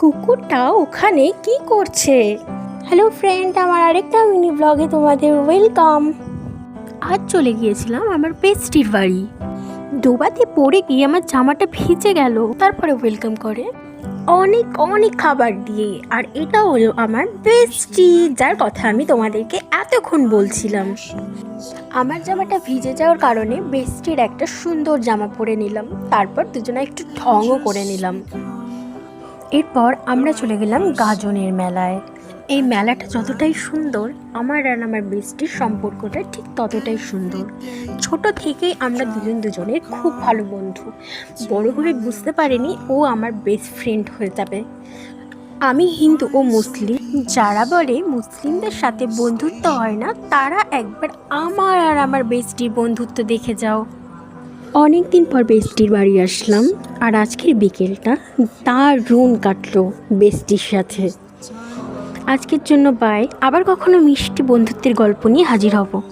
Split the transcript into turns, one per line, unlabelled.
কুকুরটা ওখানে কি করছে? হ্যালো ফ্রেন্ড, আমার আরেকটা মিনি ব্লগে তোমাদের ওয়েলকাম। আজ চলে গিয়েছিলাম আমার বেস্টির বাড়ি। ডোবাতে পড়ে গিয়ে আমার জামাটা ভিজে গেল। তারপরে ওয়েলকাম করে অনেক অনেক খাবার দিয়ে। আর এটা হলো আমার বেস্টি, যার কথা আমি তোমাদেরকে এতক্ষণ বলছিলাম। আমার জামাটা ভিজে যাওয়ার কারণে বেস্টির একটা সুন্দর জামা পরে নিলাম। তারপর দুজনে একটু ঢংও করে নিলাম। এরপর আমরা চলে গেলাম গাজনের মেলায়। এই মেলাটা যতটাই সুন্দর, আমার আর আমার বেস্টির সম্পর্কটা ঠিক ততটাই সুন্দর। ছোট থেকেই আমরা দুজনের খুব ভালো বন্ধু। বড় হয়ে বুঝতে পারিনি ও আমার বেস্ট ফ্রেন্ড হয়ে যাবে। আমি হিন্দু ও মুসলিম, যারা বলে মুসলিমদের সাথে বন্ধুত্ব হয় না, তারা একবার আমার আর আমার বেস্টির বন্ধুত্ব দেখে যাও। অনেক দিন পর বেস্টির বাড়ি আসলাম, আর আজকের বিকেলটা দারুণ কাটলো বেস্টির সাথে। আজকের জন্য বাই। আবার কখনো মিষ্টি বন্ধুত্বের গল্প নিয়ে হাজির হব।